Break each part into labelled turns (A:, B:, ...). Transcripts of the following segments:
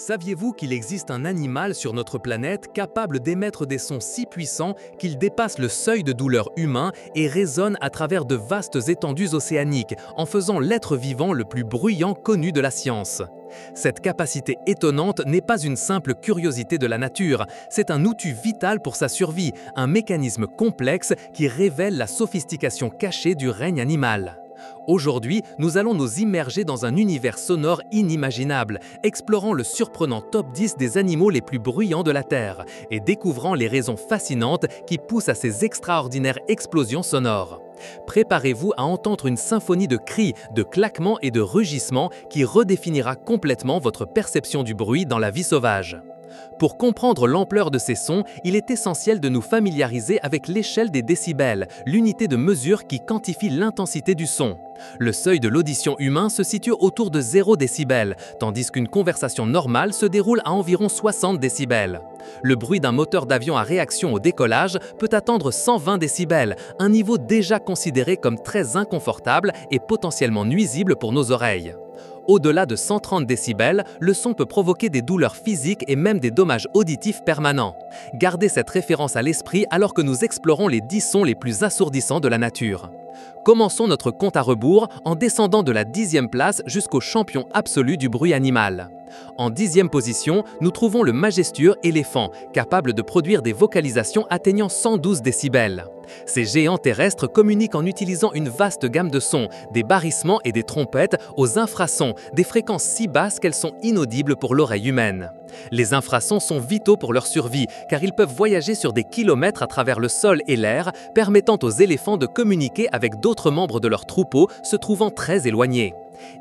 A: Saviez-vous qu'il existe un animal sur notre planète capable d'émettre des sons si puissants qu'ils dépassent le seuil de douleur humain et résonnent à travers de vastes étendues océaniques, en faisant l'être vivant le plus bruyant connu de la science? Cette capacité étonnante n'est pas une simple curiosité de la nature, c'est un outil vital pour sa survie, un mécanisme complexe qui révèle la sophistication cachée du règne animal. Aujourd'hui, nous allons nous immerger dans un univers sonore inimaginable, explorant le surprenant top 10 des animaux les plus bruyants de la Terre et découvrant les raisons fascinantes qui poussent à ces extraordinaires explosions sonores. Préparez-vous à entendre une symphonie de cris, de claquements et de rugissements qui redéfinira complètement votre perception du bruit dans la vie sauvage. Pour comprendre l'ampleur de ces sons, il est essentiel de nous familiariser avec l'échelle des décibels, l'unité de mesure qui quantifie l'intensité du son. Le seuil de l'audition humain se situe autour de 0 décibel, tandis qu'une conversation normale se déroule à environ 60 décibels. Le bruit d'un moteur d'avion à réaction au décollage peut atteindre 120 décibels, un niveau déjà considéré comme très inconfortable et potentiellement nuisible pour nos oreilles. Au-delà de 130 décibels, le son peut provoquer des douleurs physiques et même des dommages auditifs permanents. Gardez cette référence à l'esprit alors que nous explorons les 10 sons les plus assourdissants de la nature. Commençons notre compte à rebours en descendant de la 10e place jusqu'au champion absolu du bruit animal. En 10e position, nous trouvons le majestueux éléphant, capable de produire des vocalisations atteignant 112 décibels. Ces géants terrestres communiquent en utilisant une vaste gamme de sons, des barrissements et des trompettes aux infrasons, des fréquences si basses qu'elles sont inaudibles pour l'oreille humaine. Les infrasons sont vitaux pour leur survie, car ils peuvent voyager sur des kilomètres à travers le sol et l'air, permettant aux éléphants de communiquer avec d'autres membres de leur troupeau se trouvant très éloignés.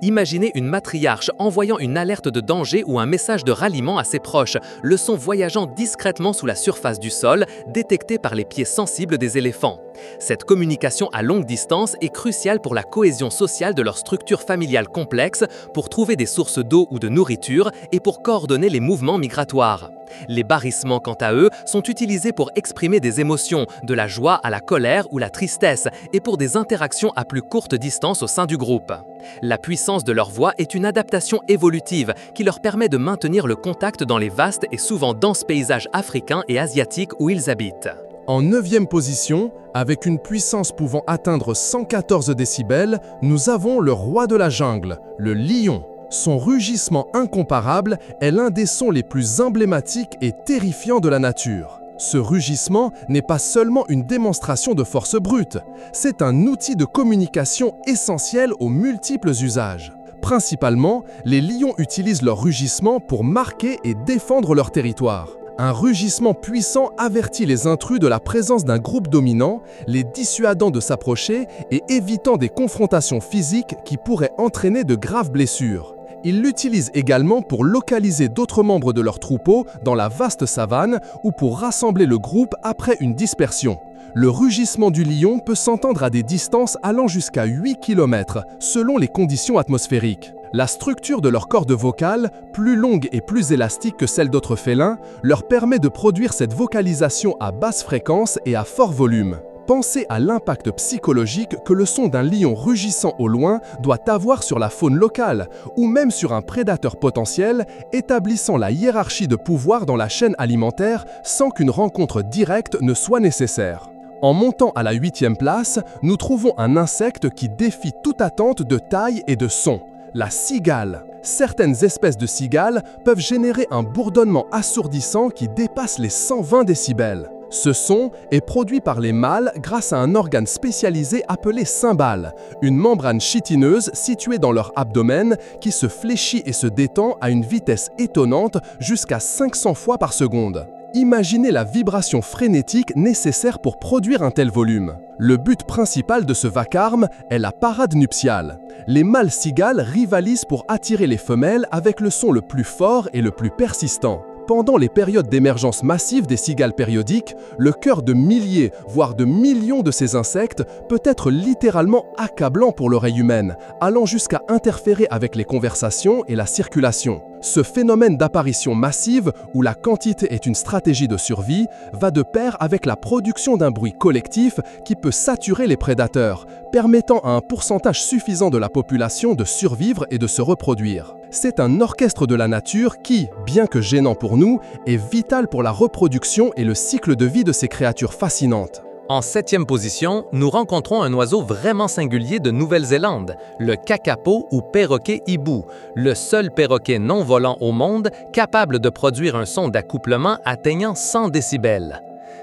A: Imaginez une matriarche envoyant une alerte de danger ou un message de ralliement à ses proches, le son voyageant discrètement sous la surface du sol, détecté par les pieds sensibles des éléphants. Cette communication à longue distance est cruciale pour la cohésion sociale de leur structure familiale complexe, pour trouver des sources d'eau ou de nourriture et pour coordonner les mouvements migratoires. Les barrissements, quant à eux, sont utilisés pour exprimer des émotions, de la joie à la colère ou la tristesse, et pour des interactions à plus courte distance au sein du groupe. La puissance de leur voix est une adaptation évolutive qui leur permet de maintenir le contact dans les vastes et souvent denses paysages africains et asiatiques où ils habitent.
B: En 9e position, avec une puissance pouvant atteindre 114 décibels, nous avons le roi de la jungle, le lion. Son rugissement incomparable est l'un des sons les plus emblématiques et terrifiants de la nature. Ce rugissement n'est pas seulement une démonstration de force brute, c'est un outil de communication essentiel aux multiples usages. Principalement, les lions utilisent leur rugissement pour marquer et défendre leur territoire. Un rugissement puissant avertit les intrus de la présence d'un groupe dominant, les dissuadant de s'approcher et évitant des confrontations physiques qui pourraient entraîner de graves blessures. Ils l'utilisent également pour localiser d'autres membres de leur troupeau dans la vaste savane ou pour rassembler le groupe après une dispersion. Le rugissement du lion peut s'entendre à des distances allant jusqu'à 8 km selon les conditions atmosphériques. La structure de leur corde vocale, plus longue et plus élastique que celle d'autres félins, leur permet de produire cette vocalisation à basse fréquence et à fort volume. Pensez à l'impact psychologique que le son d'un lion rugissant au loin doit avoir sur la faune locale, ou même sur un prédateur potentiel, établissant la hiérarchie de pouvoir dans la chaîne alimentaire sans qu'une rencontre directe ne soit nécessaire. En montant à la 8e place, nous trouvons un insecte qui défie toute attente de taille et de son. La cigale. Certaines espèces de cigales peuvent générer un bourdonnement assourdissant qui dépasse les 120 décibels. Ce son est produit par les mâles grâce à un organe spécialisé appelé cymbale, une membrane chitineuse située dans leur abdomen qui se fléchit et se détend à une vitesse étonnante jusqu'à 500 fois par seconde. Imaginez la vibration frénétique nécessaire pour produire un tel volume. Le but principal de ce vacarme est la parade nuptiale. Les mâles cigales rivalisent pour attirer les femelles avec le son le plus fort et le plus persistant. Pendant les périodes d'émergence massive des cigales périodiques, le chœur de milliers, voire de millions de ces insectes peut être littéralement accablant pour l'oreille humaine, allant jusqu'à interférer avec les conversations et la circulation. Ce phénomène d'apparition massive, où la quantité est une stratégie de survie, va de pair avec la production d'un bruit collectif qui peut saturer les prédateurs, permettant à un pourcentage suffisant de la population de survivre et de se reproduire. C'est un orchestre de la nature qui, bien que gênant pour nous, est vital pour la reproduction et le cycle de vie de ces créatures fascinantes.
A: En 7e position, nous rencontrons un oiseau vraiment singulier de Nouvelle-Zélande, le kakapo ou perroquet hibou, le seul perroquet non volant au monde capable de produire un son d'accouplement atteignant 100 décibels.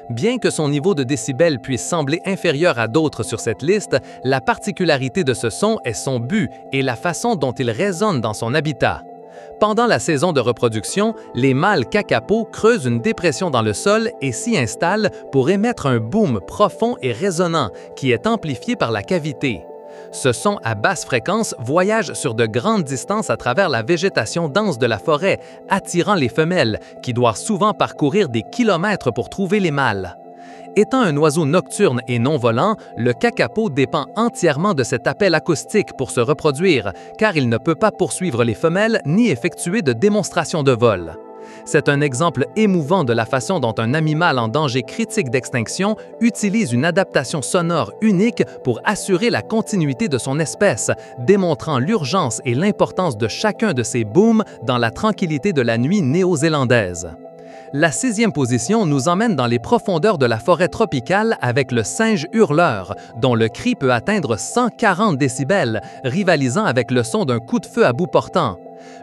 A: Bien que son niveau de décibels puisse sembler inférieur à d'autres sur cette liste, la particularité de ce son est son but et la façon dont il résonne dans son habitat. Pendant la saison de reproduction, les mâles kakapos creusent une dépression dans le sol et s'y installent pour émettre un boom profond et résonnant qui est amplifié par la cavité. Ce son à basse fréquence voyage sur de grandes distances à travers la végétation dense de la forêt, attirant les femelles, qui doivent souvent parcourir des kilomètres pour trouver les mâles. Étant un oiseau nocturne et non volant, le kakapo dépend entièrement de cet appel acoustique pour se reproduire, car il ne peut pas poursuivre les femelles ni effectuer de démonstration de vol. C'est un exemple émouvant de la façon dont un animal en danger critique d'extinction utilise une adaptation sonore unique pour assurer la continuité de son espèce, démontrant l'urgence et l'importance de chacun de ces booms dans la tranquillité de la nuit néo-zélandaise. La 6e position nous emmène dans les profondeurs de la forêt tropicale avec le singe hurleur, dont le cri peut atteindre 140 décibels, rivalisant avec le son d'un coup de feu à bout portant.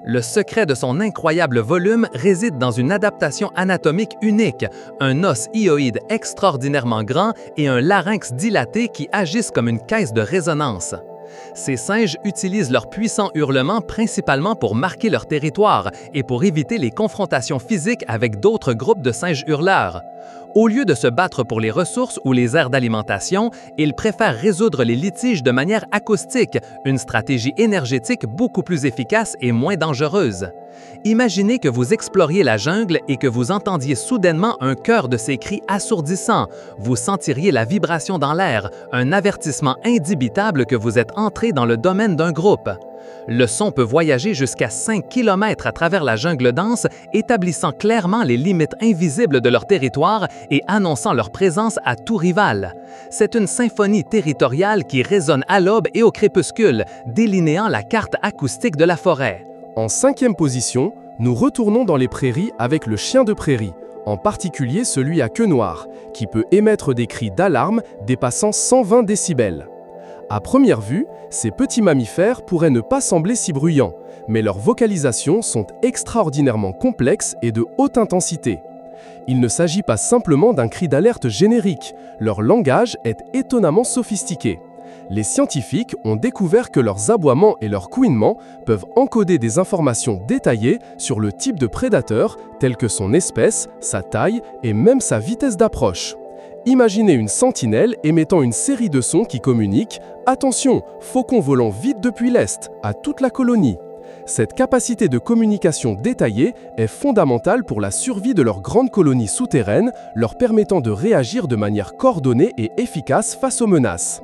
A: Le secret de son incroyable volume réside dans une adaptation anatomique unique, un os hyoïde extraordinairement grand et un larynx dilaté qui agissent comme une caisse de résonance. Ces singes utilisent leur puissant hurlement principalement pour marquer leur territoire et pour éviter les confrontations physiques avec d'autres groupes de singes hurleurs. Au lieu de se battre pour les ressources ou les aires d'alimentation, ils préfèrent résoudre les litiges de manière acoustique, une stratégie énergétique beaucoup plus efficace et moins dangereuse. Imaginez que vous exploriez la jungle et que vous entendiez soudainement un chœur de ces cris assourdissants. Vous sentiriez la vibration dans l'air, un avertissement indubitable que vous êtes entré dans le domaine d'un groupe. Le son peut voyager jusqu'à 5 km à travers la jungle dense, établissant clairement les limites invisibles de leur territoire et annonçant leur présence à tout rival. C'est une symphonie territoriale qui résonne à l'aube et au crépuscule, délinéant la carte acoustique de la forêt.
B: En 5e position, nous retournons dans les prairies avec le chien de prairie, en particulier celui à queue noire, qui peut émettre des cris d'alarme dépassant 120 décibels. À première vue, ces petits mammifères pourraient ne pas sembler si bruyants, mais leurs vocalisations sont extraordinairement complexes et de haute intensité. Il ne s'agit pas simplement d'un cri d'alerte générique, leur langage est étonnamment sophistiqué. Les scientifiques ont découvert que leurs aboiements et leurs couinements peuvent encoder des informations détaillées sur le type de prédateur, tels que son espèce, sa taille et même sa vitesse d'approche. Imaginez une sentinelle émettant une série de sons qui communiquent « Attention, faucon volant vite depuis l'Est » à toute la colonie. Cette capacité de communication détaillée est fondamentale pour la survie de leur grande colonie souterraine, leur permettant de réagir de manière coordonnée et efficace face aux menaces.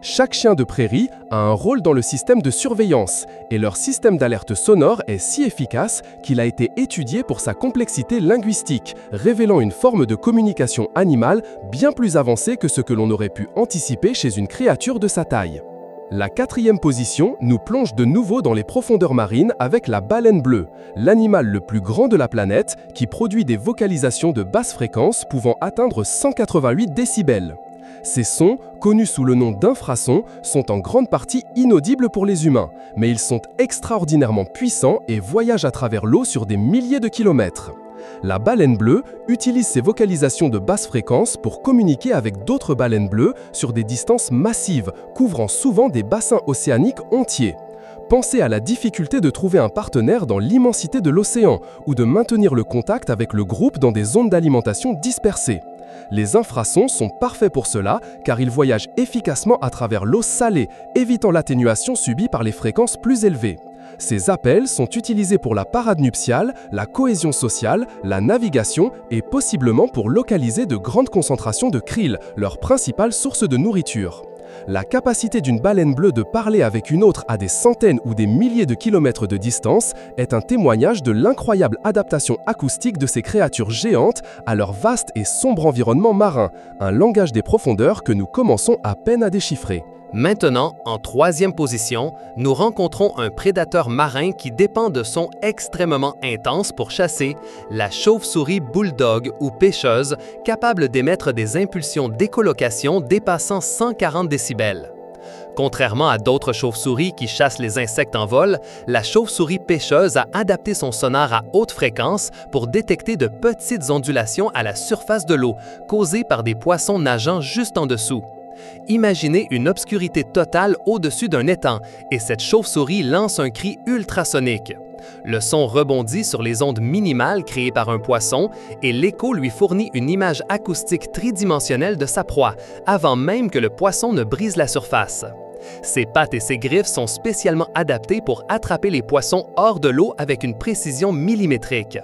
B: Chaque chien de prairie a un rôle dans le système de surveillance et leur système d'alerte sonore est si efficace qu'il a été étudié pour sa complexité linguistique, révélant une forme de communication animale bien plus avancée que ce que l'on aurait pu anticiper chez une créature de sa taille. La 4e position nous plonge de nouveau dans les profondeurs marines avec la baleine bleue, l'animal le plus grand de la planète qui produit des vocalisations de basse fréquence pouvant atteindre 188 décibels. Ces sons, connus sous le nom d'infrasons, sont en grande partie inaudibles pour les humains, mais ils sont extraordinairement puissants et voyagent à travers l'eau sur des milliers de kilomètres. La baleine bleue utilise ses vocalisations de basse fréquence pour communiquer avec d'autres baleines bleues sur des distances massives, couvrant souvent des bassins océaniques entiers. Pensez à la difficulté de trouver un partenaire dans l'immensité de l'océan ou de maintenir le contact avec le groupe dans des zones d'alimentation dispersées. Les infrasons sont parfaits pour cela car ils voyagent efficacement à travers l'eau salée, évitant l'atténuation subie par les fréquences plus élevées. Ces appels sont utilisés pour la parade nuptiale, la cohésion sociale, la navigation et possiblement pour localiser de grandes concentrations de krill, leur principale source de nourriture. La capacité d'une baleine bleue de parler avec une autre à des centaines ou des milliers de kilomètres de distance est un témoignage de l'incroyable adaptation acoustique de ces créatures géantes à leur vaste et sombre environnement marin, un langage des profondeurs que nous commençons à peine à déchiffrer.
A: Maintenant, en troisième position, nous rencontrons un prédateur marin qui dépend de sons extrêmement intenses pour chasser, la chauve-souris bulldog ou pêcheuse, capable d'émettre des impulsions d'écholocation dépassant 140 décibels. Contrairement à d'autres chauves-souris qui chassent les insectes en vol, la chauve-souris pêcheuse a adapté son sonar à haute fréquence pour détecter de petites ondulations à la surface de l'eau, causées par des poissons nageant juste en dessous. Imaginez une obscurité totale au-dessus d'un étang et cette chauve-souris lance un cri ultrasonique. Le son rebondit sur les ondes minimales créées par un poisson et l'écho lui fournit une image acoustique tridimensionnelle de sa proie, avant même que le poisson ne brise la surface. Ses pattes et ses griffes sont spécialement adaptées pour attraper les poissons hors de l'eau avec une précision millimétrique.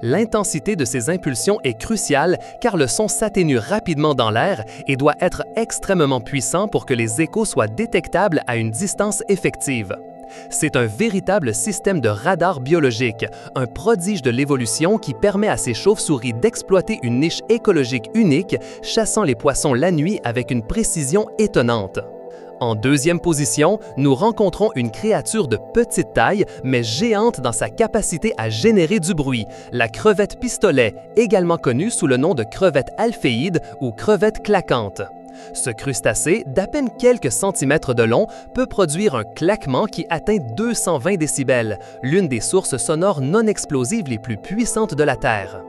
A: L'intensité de ces impulsions est cruciale car le son s'atténue rapidement dans l'air et doit être extrêmement puissant pour que les échos soient détectables à une distance effective. C'est un véritable système de radar biologique, un prodige de l'évolution qui permet à ces chauves-souris d'exploiter une niche écologique unique, chassant les poissons la nuit avec une précision étonnante. En deuxième position, nous rencontrons une créature de petite taille, mais géante dans sa capacité à générer du bruit, la crevette pistolet, également connue sous le nom de crevette alphéide ou crevette claquante. Ce crustacé, d'à peine quelques centimètres de long, peut produire un claquement qui atteint 220 décibels, l'une des sources sonores non explosives les plus puissantes de la Terre.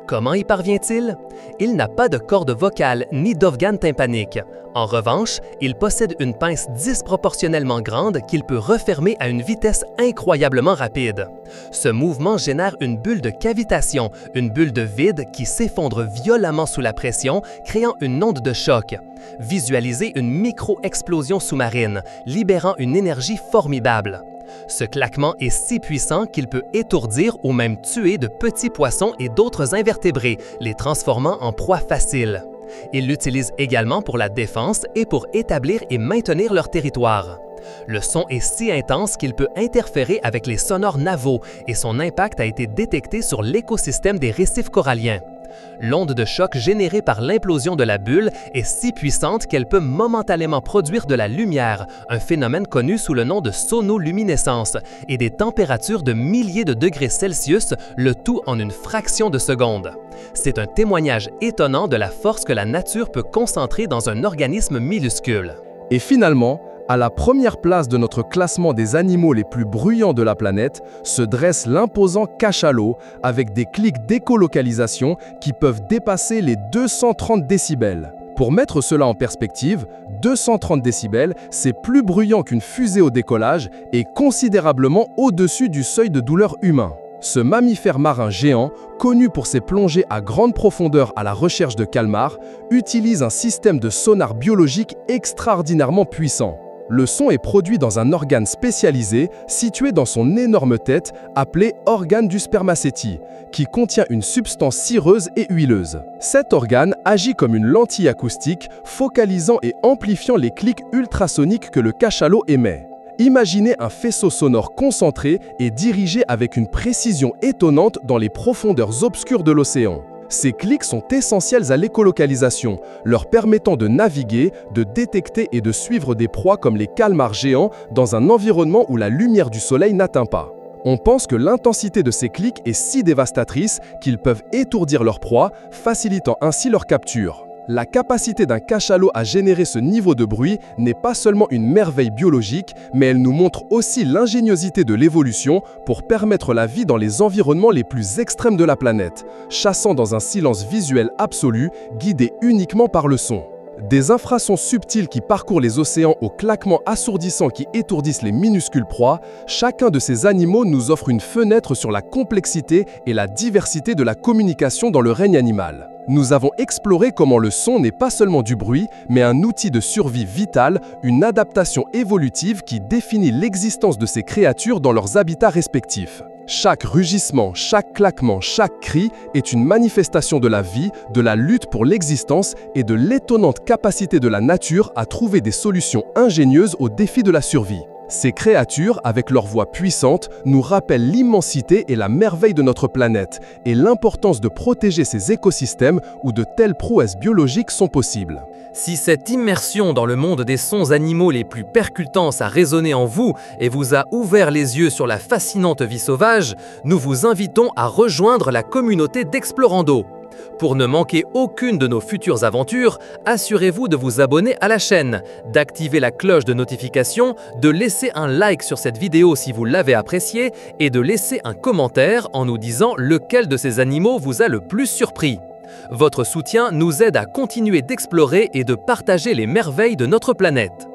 A: Comment y parvient-il? Il n'a pas de corde vocale ni d'organe tympanique. En revanche, il possède une pince disproportionnellement grande qu'il peut refermer à une vitesse incroyablement rapide. Ce mouvement génère une bulle de cavitation, une bulle de vide qui s'effondre violemment sous la pression, créant une onde de choc. Visualisez une micro-explosion sous-marine, libérant une énergie formidable. Ce claquement est si puissant qu'il peut étourdir ou même tuer de petits poissons et d'autres invertébrés, les transformant en proie facile. Ils l'utilisent également pour la défense et pour établir et maintenir leur territoire. Le son est si intense qu'il peut interférer avec les sonores navaux et son impact a été détecté sur l'écosystème des récifs coralliens. L'onde de choc générée par l'implosion de la bulle est si puissante qu'elle peut momentanément produire de la lumière, un phénomène connu sous le nom de sonoluminescence, et des températures de milliers de degrés Celsius, le tout en une fraction de seconde. C'est un témoignage étonnant de la force que la nature peut concentrer dans un organisme minuscule.
B: Et finalement, à la première place de notre classement des animaux les plus bruyants de la planète se dresse l'imposant cachalot avec des clics d'écolocalisation qui peuvent dépasser les 230 décibels. Pour mettre cela en perspective, 230 décibels, c'est plus bruyant qu'une fusée au décollage et considérablement au-dessus du seuil de douleur humain. Ce mammifère marin géant, connu pour ses plongées à grande profondeur à la recherche de calmars, utilise un système de sonar biologique extraordinairement puissant. Le son est produit dans un organe spécialisé situé dans son énorme tête appelé organe du spermacétie, qui contient une substance cireuse et huileuse. Cet organe agit comme une lentille acoustique, focalisant et amplifiant les clics ultrasoniques que le cachalot émet. Imaginez un faisceau sonore concentré et dirigé avec une précision étonnante dans les profondeurs obscures de l'océan. Ces clics sont essentiels à l'écolocalisation, leur permettant de naviguer, de détecter et de suivre des proies comme les calmars géants dans un environnement où la lumière du soleil n'atteint pas. On pense que l'intensité de ces clics est si dévastatrice qu'ils peuvent étourdir leurs proies, facilitant ainsi leur capture. La capacité d'un cachalot à générer ce niveau de bruit n'est pas seulement une merveille biologique, mais elle nous montre aussi l'ingéniosité de l'évolution pour permettre la vie dans les environnements les plus extrêmes de la planète, chassant dans un silence visuel absolu, guidé uniquement par le son. Des infrasons subtils qui parcourent les océans aux claquements assourdissants qui étourdissent les minuscules proies, chacun de ces animaux nous offre une fenêtre sur la complexité et la diversité de la communication dans le règne animal. Nous avons exploré comment le son n'est pas seulement du bruit, mais un outil de survie vital, une adaptation évolutive qui définit l'existence de ces créatures dans leurs habitats respectifs. Chaque rugissement, chaque claquement, chaque cri est une manifestation de la vie, de la lutte pour l'existence et de l'étonnante capacité de la nature à trouver des solutions ingénieuses aux défis de la survie. Ces créatures, avec leur voix puissante, nous rappellent l'immensité et la merveille de notre planète et l'importance de protéger ces écosystèmes où de telles prouesses biologiques sont possibles.
A: Si cette immersion dans le monde des sons animaux les plus percutants a résonné en vous et vous a ouvert les yeux sur la fascinante vie sauvage, nous vous invitons à rejoindre la communauté d'Explorando. Pour ne manquer aucune de nos futures aventures, assurez-vous de vous abonner à la chaîne, d'activer la cloche de notification, de laisser un like sur cette vidéo si vous l'avez appréciée et de laisser un commentaire en nous disant lequel de ces animaux vous a le plus surpris. Votre soutien nous aide à continuer d'explorer et de partager les merveilles de notre planète.